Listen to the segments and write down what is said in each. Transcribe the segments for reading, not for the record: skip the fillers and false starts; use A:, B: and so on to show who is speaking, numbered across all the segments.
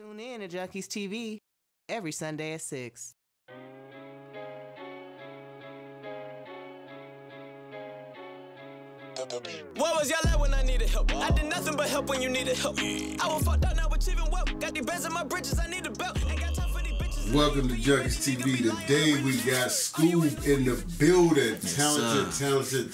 A: Tune in to Junkies TV every Sunday at 6.
B: What was y'all at when I needed help? I did nothing but help when you needed help. I was fucked up, now achieving wealth. Got these bands in my britches, I need a belt. Ain't got time for these bitches.
C: Welcome to Junkies TV. Today we got Scoob in the building.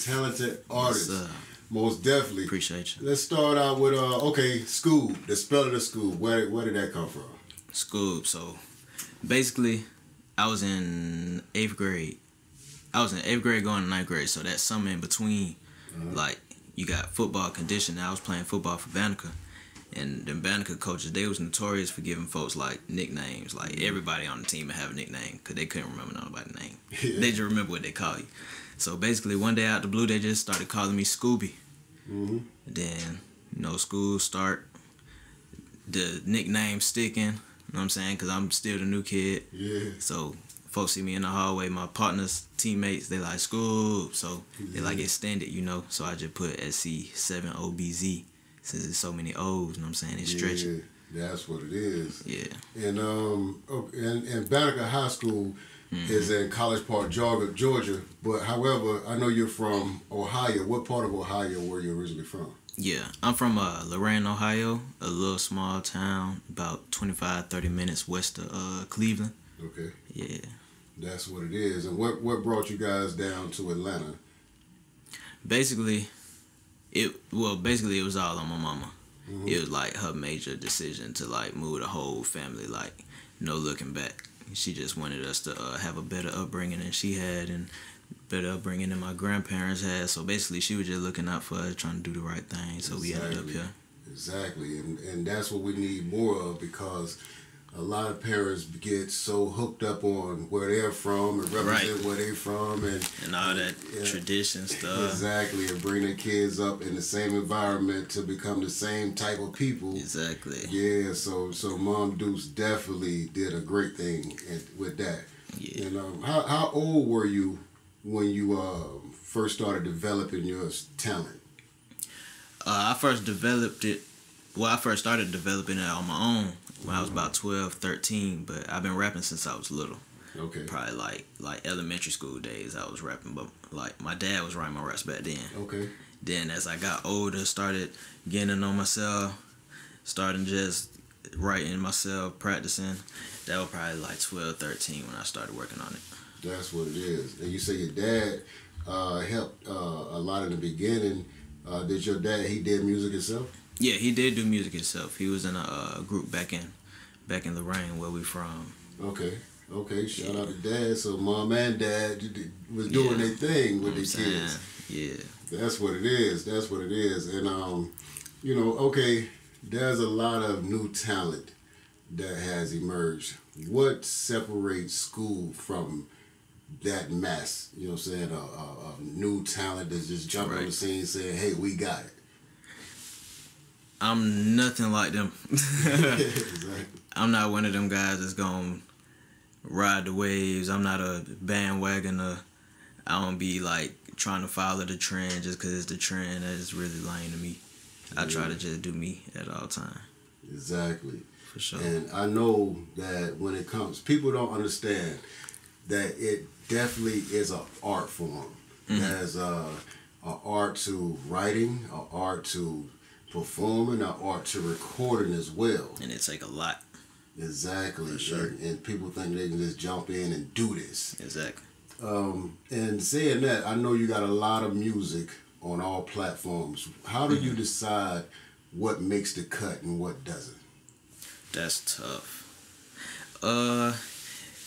C: Talented artist. Most definitely.
D: Appreciate you.
C: Let's start out with okay, Scoob. The spell of the Scoob. Where did that come from?
D: Scoob. So basically, I was in 8th grade. I was in 8th grade going to 9th grade. So that summer in between. Like, you got football conditioning. I was playing football for Banneker. And the Banneker coaches, they was notorious for giving folks, like, nicknames. Like, everybody on the team would have a nickname because they couldn't remember nobody's name. They just remember what they call you. So, basically, one day out the blue, they just started calling me Scooby. Then, you know, school start, the nickname sticking. You know what I'm saying? Because I'm still the new kid.
C: Yeah.
D: So, folks see me in the hallway, my partners, teammates, they like Scoob, so they like extended, you know. So I just put Sc7obz since there's so many O's, you know what I'm saying? It's stretching.
C: Yeah, that's what it is.
D: Yeah.
C: And and Banneker High School is in College Park, Georgia. But however, I know you're from Ohio. What part of Ohio were you originally from?
D: Yeah, I'm from Lorain, Ohio, a little small town about 25-30 minutes west of Cleveland.
C: Okay.
D: Yeah.
C: That's what it is. And what brought you guys down to Atlanta?
D: Basically, it was all on my mama. It was like her major decision to like move the whole family, like no looking back. She just wanted us to have a better upbringing than she had and better upbringing than my grandparents had. So basically, she was just looking out for us, trying to do the right thing. So we ended up here.
C: Exactly. And that's what we need more of, because a lot of parents get so hooked up on where they're from and represent where they're from and
D: all that tradition stuff.
C: Exactly, and bring their kids up in the same environment to become the same type of people.
D: Exactly.
C: Yeah, so Mom Deuce definitely did a great thing with that.
D: Yeah.
C: And how old were you when you first started developing your talent?
D: I first started developing it on my own when I was about 12, 13, but I've been rapping since I was little.
C: Okay.
D: Probably like elementary school days I was rapping, but like my dad was writing my raps back then.
C: Okay.
D: Then as I got older, started getting to know myself, starting just writing myself, practicing. That was probably like 12, 13 when I started working on it.
C: That's what it is. And you say your dad helped a lot in the beginning. Did your dad, he did music himself?
D: Yeah, he did do music himself. He was in a group back in Lorain, where we from.
C: Okay. Shout out to Dad. So Mom and Dad was doing their thing with their kids.
D: Yeah.
C: That's what it is. And you know, okay, there's a lot of new talent that has emerged. What separates school from that mass? You know what I'm saying? A new talent that's just jumping on the scene saying, "Hey, we got it."
D: I'm nothing like them.
C: Exactly.
D: I'm not one of them guys that's gonna ride the waves. I'm not a bandwagoner. I don't be like trying to follow the trend just because it's the trend. That is really lame to me. I try to just do me at all times.
C: Exactly.
D: For sure.
C: And I know that when it comes, people don't understand that it definitely is an art form. There's a art to writing, an art to performing, an art to recording as well.
D: And it take a lot.
C: Exactly.
D: For sure.
C: And people think they can just jump in and do this.
D: Exactly.
C: And saying that, I know you got a lot of music on all platforms. How do you decide what makes the cut and what doesn't?
D: That's tough.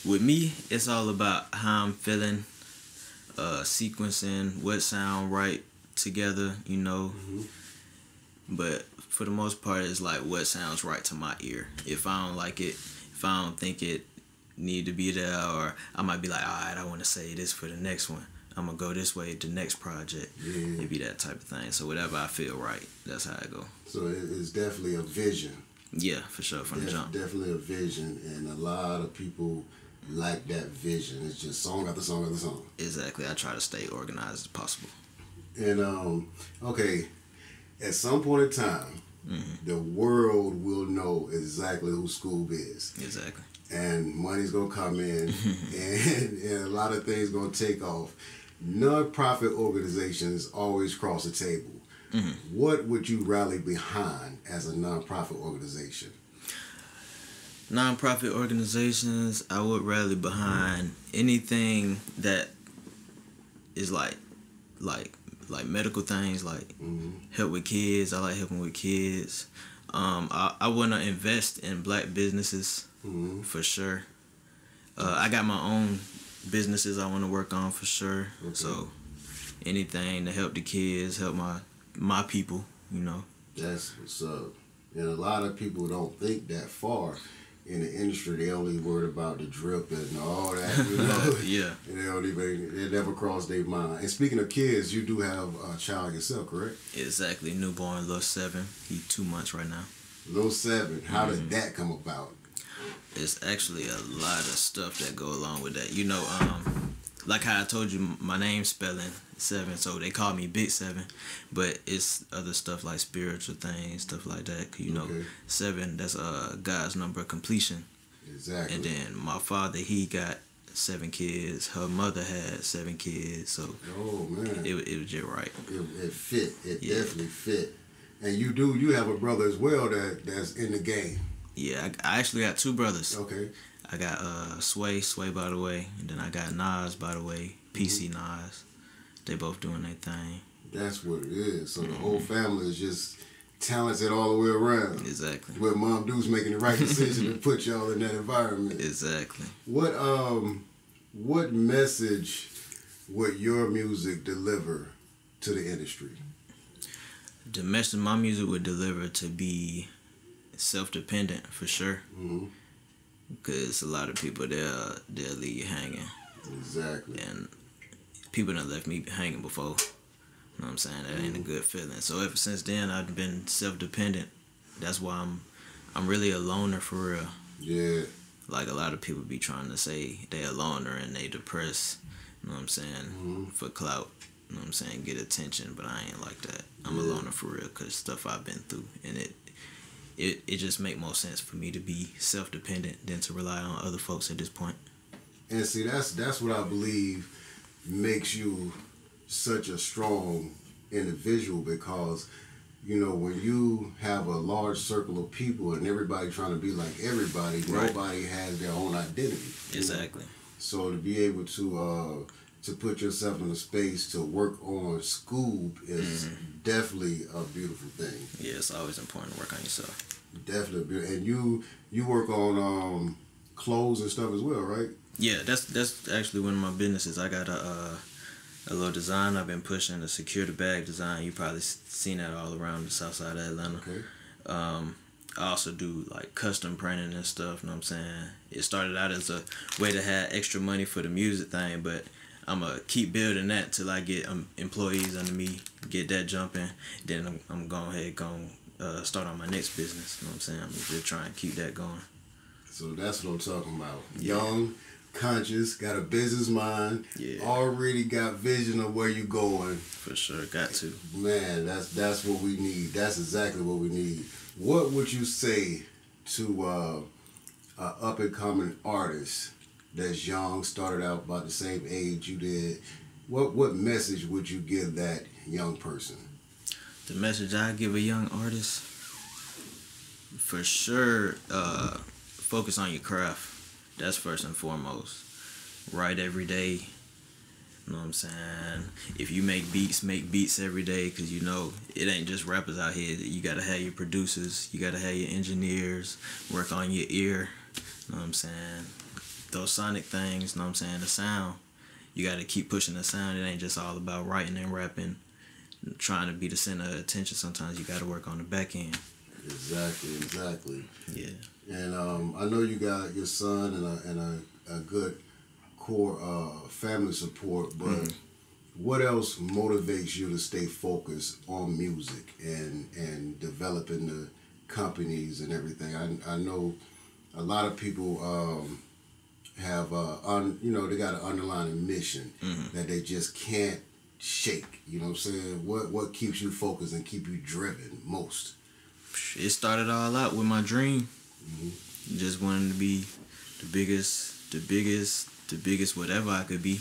D: With me, it's all about how I'm feeling, sequencing, what sound right together, you know. But for the most part, it's like what sounds right to my ear. If I don't like it, if I don't think it need to be there, or I might be like, all right, I want to say this for the next one. I'm going to go this way to the next project. Yeah. It'd be that type of thing. So whatever I feel right, that's how I go.
C: So it's definitely a vision.
D: Yeah, for sure, from the jump.
C: Definitely a vision, and a lot of people like that vision. It's just song after song after song.
D: Exactly. I try to stay organized as possible.
C: And, okay, at some point in time, the world will know exactly who Scoob is.
D: Exactly.
C: And money's gonna come in, and a lot of things gonna take off. Non-profit organizations always cross the table. What would you rally behind as a non-profit organization?
D: Non-profit organizations, I would rally behind anything that is like medical things, like help with kids. I like helping with kids. I want to invest in black businesses for sure. I got my own businesses I want to work on for sure. Okay. So anything to help the kids, help my people, you know. That's
C: what's up. And a lot of people don't think that far in the industry. They only worried about the drip and all that, you know.
D: Yeah.
C: And it never crossed their mind. And speaking of kids, you do have a child yourself, correct?
D: Exactly. Newborn, little 7. He's 2 months right now.
C: Little 7. How did that come about?
D: It's actually a lot of stuff that go along with that. You know, like how I told you, my name spelling 7, so they call me Big 7, but it's other stuff like spiritual things, stuff like that. 'Cause, you know, 7, that's God's number of completion.
C: Exactly.
D: And then my father, he got 7 kids. Her mother had 7 kids, so
C: man,
D: it was just right.
C: It fit. It definitely fit. And you have a brother as well that's in the game.
D: Yeah, I actually got 2 brothers.
C: Okay.
D: I got Sway by the way, and then I got Nas by the way, PC Nas. They both doing their thing.
C: That's what it is. So the whole family is just talented all the way around.
D: Exactly.
C: Where Mom Dude's making the right decision to put y'all in that environment.
D: Exactly.
C: What message would your music deliver to the industry?
D: The message my music would deliver to be self-dependent for sure. Because a lot of people they'll leave you hanging.
C: Exactly.
D: And people done left me hanging before. You know what I'm saying? That ain't a good feeling. So ever since then I've been self-dependent. That's why I'm really a loner for real.
C: Yeah.
D: Like a lot of people be trying to say they a loner and they depressed. You know what I'm saying? For clout. You know what I'm saying? Get attention, but I ain't like that. I'm a loner for real because stuff I've been through, and it just make more sense for me to be self-dependent than to rely on other folks at this point.
C: And see, that's what I believe makes you such a strong individual, because you know, when you have a large circle of people and everybody trying to be like everybody, nobody has their own identity.
D: Exactly.
C: You know? So to be able to put yourself in a space to work on Scoob is definitely a beautiful thing.
D: Yeah, it's always important to work on yourself.
C: Definitely beautiful. And you work on clothes and stuff as well, right?
D: Yeah, that's actually one of my businesses. I got a little design I've been pushing, a secure the bag design. You probably seen that all around the south side of Atlanta.
C: Okay.
D: I also do like custom printing and stuff, you know what I'm saying? It started out as a way to have extra money for the music thing, but I'm going to keep building that till I get employees under me, get that jumping. Then I'm going to start on my next business, you know what I'm saying? I'm just trying to keep that going.
C: So that's what I'm talking about. Young, conscious, got a business mind, already got vision of where you going.
D: For sure, got to.
C: Man, that's what we need. That's exactly what we need. What would you say to a up and coming artist that's young, started out about the same age you did? What message would you give that young person?
D: The message I give a young artist, for sure, focus on your craft. That's first and foremost. Write every day. You know what I'm saying? If you make beats every day, because you know it ain't just rappers out here. You got to have your producers. You got to have your engineers. Work on your ear. You know what I'm saying? Those sonic things, you know what I'm saying? The sound. You got to keep pushing the sound. It ain't just all about writing and rapping, trying to be the center of attention. Sometimes you got to work on the back end.
C: Exactly.
D: Yeah.
C: And I know you got your son and a good core family support, but what else motivates you to stay focused on music and developing the companies and everything? I know a lot of people have they got an underlying mission that they just can't shake. You know what I'm saying? What keeps you focused and keep you driven most?
D: it started all out with my dream. Just wanting to be the biggest whatever I could be.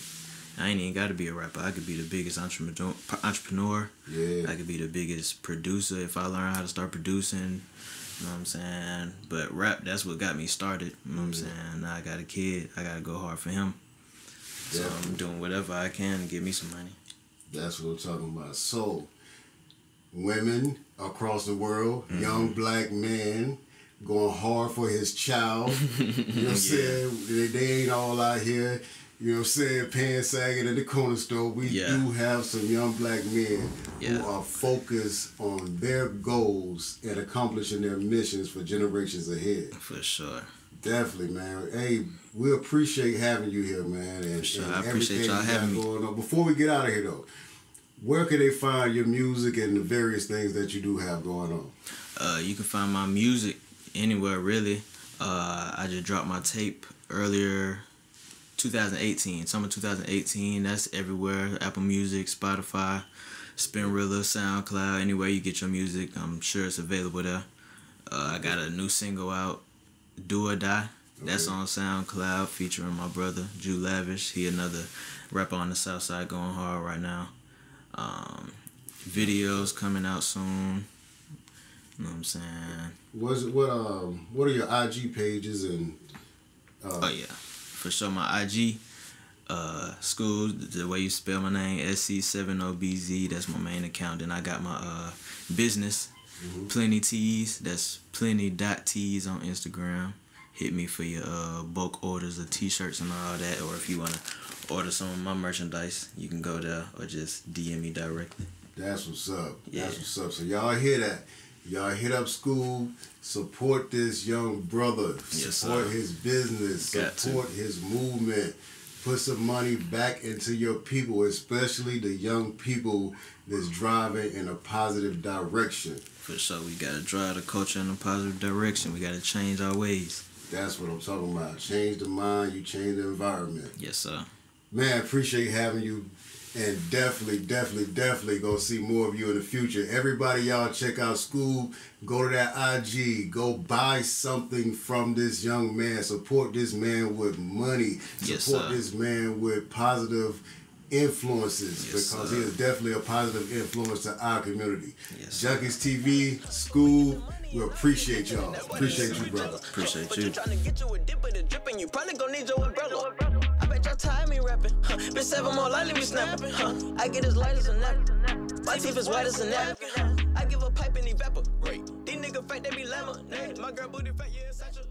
D: I ain't even got to be a rapper. I could be the biggest entrepreneur.
C: Yeah.
D: I could be the biggest producer if I learn how to start producing. You know what I'm saying? But rap, that's what got me started. You know what I'm saying? Now I got a kid. I got to go hard for him. So I'm doing whatever I can to get me some money.
C: That's what I'm talking about. So, women across the world, young black man going hard for his child. You know what I'm saying? They ain't all out here, you know what I'm saying, pants sagging in the corner store. We do have some young black men who are focused on their goals and accomplishing their missions for generations ahead.
D: For sure.
C: Definitely, man. Hey, we appreciate having you here, man. And,
D: sure.
C: and
D: I appreciate y'all having me.
C: Going on. Before we get out of here, though, where can they find your music and the various things that you do have going on?
D: You can find my music anywhere, really. I just dropped my tape earlier, 2018, summer 2018. That's everywhere. Apple Music, Spotify, Spinrilla, SoundCloud, anywhere you get your music. I'm sure it's available there. I got a new single out, Do or Die. That's on SoundCloud, featuring my brother, Jew Lavish. He another rapper on the South Side going hard right now. Videos coming out soon. You know what I'm saying?
C: What are your IG pages and?
D: Oh yeah, for sure. My IG, school, the way you spell my name, Sc7obz. That's my main account. Then I got my business, Plenty Tees. That's plenty.tees on Instagram. Hit me for your bulk orders of t-shirts and all that. Or if you want to order some of my merchandise, you can go there or just DM me directly. That's
C: what's up.
D: Yeah.
C: That's what's up. So y'all hear that. Y'all hit up school, support this young brother, support his business, support his movement, put some money back into your people, especially the young people that's driving in a positive direction.
D: For sure, we gotta drive the culture in a positive direction. We gotta change our ways.
C: That's what I'm talking about. Change the mind, you change the environment.
D: Yes, sir.
C: Man, appreciate having you. And definitely go see more of you in the future. Everybody, y'all check out Scoob. Go to that IG. Go buy something from this young man. Support this man with money. Support this man with positive influences, because he is definitely a positive influence to our community. Junkies TV, Scoob, we appreciate y'all. Appreciate you, brother.
D: Appreciate you.
B: Trying to get you a dip of the dripping, you probably gonna need your umbrella. I bet y'all tired me rapping. Been 7 more lightly we snapping. I get as light as a napkin. My teeth as white as a napkin. I give a pipe and evaporate. These niggas fake, they be laminated. My girl booty fat, yeah, it's such a